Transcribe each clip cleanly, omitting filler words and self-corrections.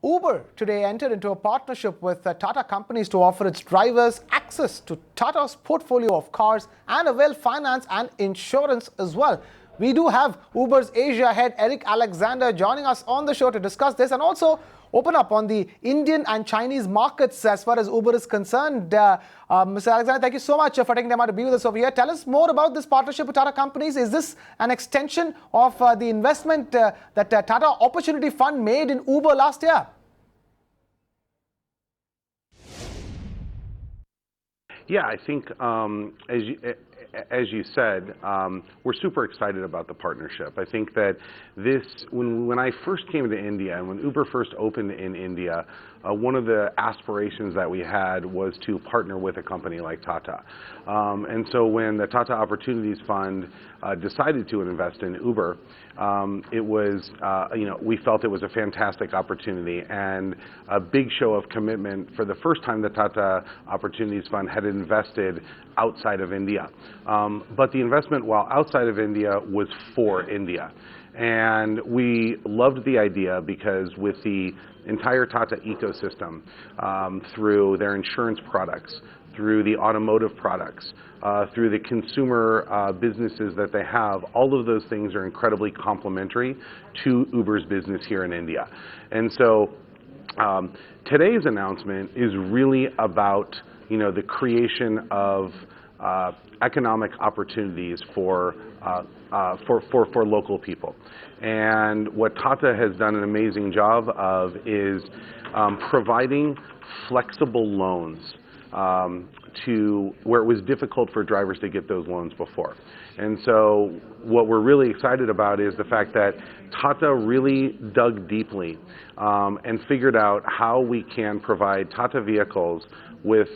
Uber today entered into a partnership with Tata companies to offer its drivers access to Tata's portfolio of cars and avail finance and insurance as well. We do have Uber's Asia head Eric Alexander joining us on the show to discuss this and also open up on the Indian and Chinese markets as far as Uber is concerned. Mr. Alexander, thank you so much for taking time out to be with us over here. Tell us more about this partnership with Tata companies. Is this an extension of the investment that Tata Opportunity Fund made in Uber last year? Yeah, I think as you said, we're super excited about the partnership. I think that when I first came to India and when Uber first opened in India, one of the aspirations that we had was to partner with a company like Tata. And so when the Tata Opportunities Fund decided to invest in Uber, it was, we felt it was a fantastic opportunity and a big show of commitment for the first time the Tata Opportunities Fund had invested outside of India. But the investment while outside of India was for India. And we loved the idea because with the entire Tata ecosystem, through their insurance products, through the automotive products, through the consumer businesses that they have, all of those things are incredibly complementary to Uber's business here in India. And so today's announcement is really about the creation of economic opportunities for local people. And what Tata has done an amazing job of is providing flexible loans to where it was difficult for drivers to get those loans before. And so what we're really excited about is the fact that Tata really dug deeply and figured out how we can provide Tata vehicles with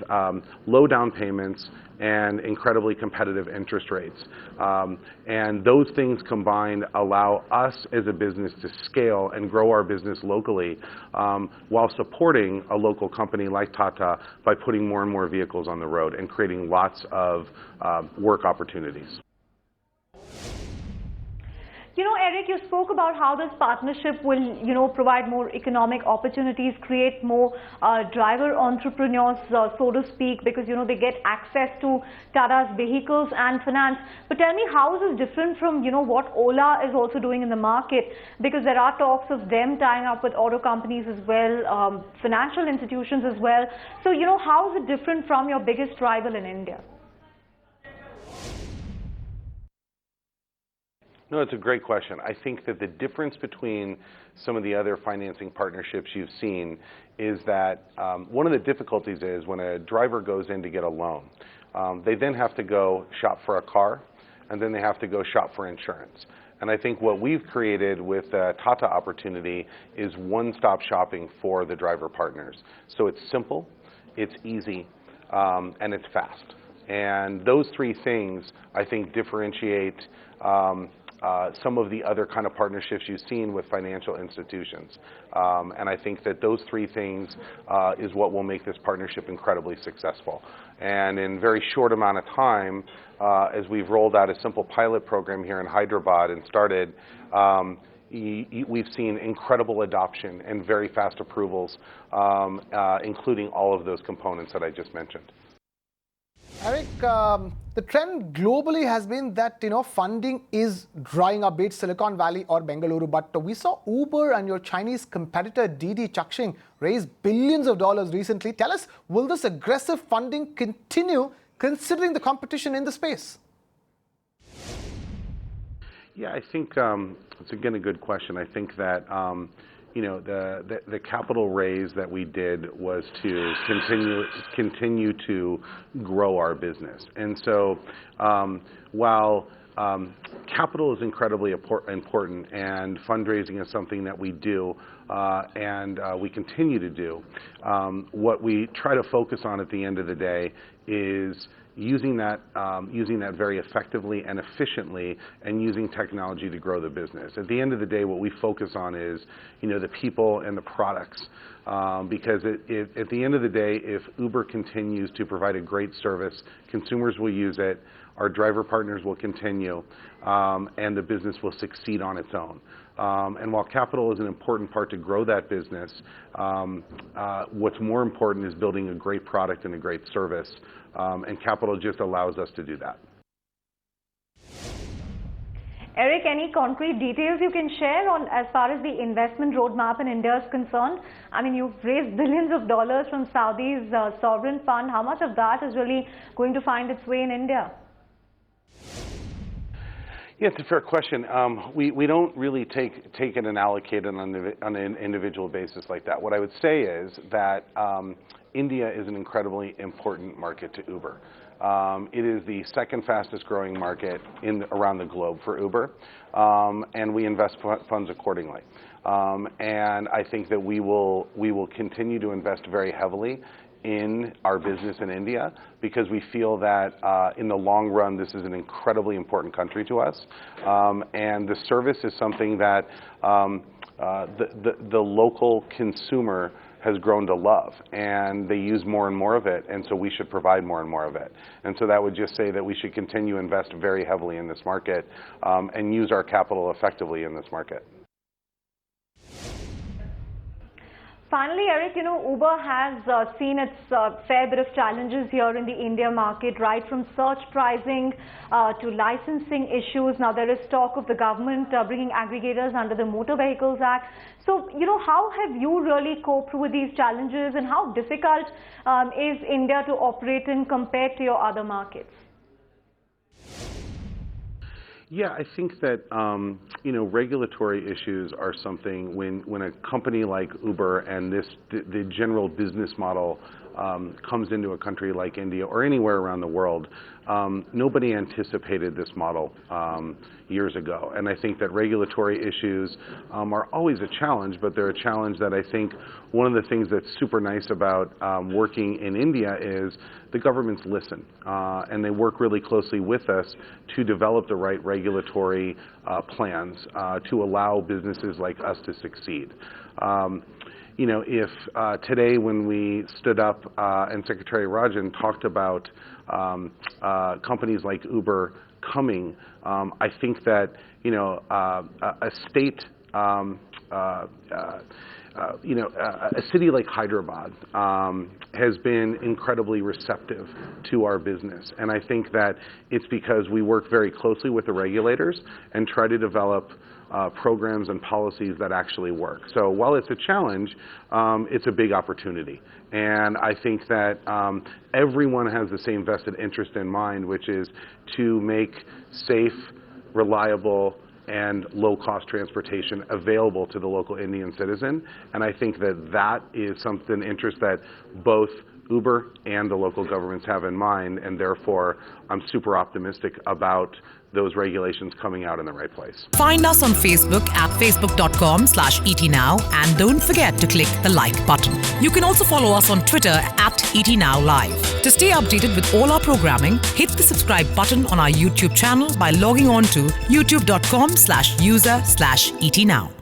low down payments and incredibly competitive interest rates. And those things combined allow us as a business to scale and grow our business locally while supporting a local company like Tata by putting more and more vehicles on the road and creating lots of work opportunities. Eric, you spoke about how this partnership will, provide more economic opportunities, create more driver entrepreneurs, so to speak, because, they get access to Tata's vehicles and finance. But tell me, how is this different from, what Ola is also doing in the market? Because there are talks of them tying up with auto companies as well, financial institutions as well. So, how is it different from your biggest rival in India? No, it's a great question. I think that the difference between some of the other financing partnerships you've seen is that one of the difficulties is when a driver goes in to get a loan, they then have to go shop for a car, and then they have to go shop for insurance. And I think what we've created with Tata Opportunity is one-stop shopping for the driver partners. So it's simple, it's easy, and it's fast. And those three things, I think, differentiate some of the other kind of partnerships you've seen with financial institutions. And I think that those three things is what will make this partnership incredibly successful. And in a very short amount of time, as we've rolled out a simple pilot program here in Hyderabad and started, we've seen incredible adoption and very fast approvals, including all of those components that I just mentioned. Eric, the trend globally has been that funding is drying up, be it Silicon Valley or Bengaluru. But we saw Uber and your Chinese competitor Didi Chuxing raise billions of dollars recently. Tell us, will this aggressive funding continue considering the competition in the space? Yeah, I think it's again a good question. I think that the capital raise that we did was to continue to grow our business. And so while capital is incredibly important and fundraising is something that we do and we continue to do, what we try to focus on at the end of the day is using that very effectively and efficiently and using technology to grow the business. At the end of the day, what we focus on is, the people and the products. Because at the end of the day, if Uber continues to provide a great service, consumers will use it, our driver partners will continue, and the business will succeed on its own. And while capital is an important part to grow that business, what's more important is building a great product and a great service. And capital just allows us to do that. Eric, any concrete details you can share on as far as the investment roadmap in India is concerned? I mean, you've raised billions of dollars from Saudi's sovereign fund. How much of that is really going to find its way in India? Yeah, it's a fair question. We don't really take it and allocate it on an individual basis like that. What I would say is that India is an incredibly important market to Uber. It is the second fastest growing market around the globe for Uber, and we invest funds accordingly. And I think that we will continue to invest very heavily in our business in India because we feel that in the long run this is an incredibly important country to us, and the service is something that the local consumer has grown to love, and they use more and more of it, and so we should provide more and more of it. And so that would just say that we should continue to invest very heavily in this market and use our capital effectively in this market. Finally, Eric, Uber has seen its fair bit of challenges here in the India market, right from surge pricing to licensing issues. Now there is talk of the government bringing aggregators under the Motor Vehicles Act. So, how have you really coped with these challenges, and how difficult is India to operate in compared to your other markets? Yeah, I think that regulatory issues are something when a company like Uber and the general business model comes into a country like India or anywhere around the world, nobody anticipated this model years ago. And I think that regulatory issues are always a challenge, but they're a challenge that I think one of the things that's super nice about working in India is the governments listen, and they work really closely with us to develop the right regulatory plans to allow businesses like us to succeed. If today when we stood up and Secretary Rajan talked about companies like Uber coming, I think that a state, a city like Hyderabad has been incredibly receptive to our business, and I think that it's because we work very closely with the regulators and try to develop programs and policies that actually work. So while it's a challenge, it's a big opportunity. And I think that everyone has the same vested interest in mind, which is to make safe, reliable, and low-cost transportation available to the local Indian citizen. And I think that that is something interest that both Uber and the local governments have in mind, and therefore I'm super optimistic about those regulations coming out in the right place. Find us on Facebook at facebook.com/ETNow, and don't forget to click the like button. You can also follow us on Twitter at ETNowLive. To stay updated with all our programming, hit the subscribe button on our YouTube channel by logging on to youtube.com/user/ETNow.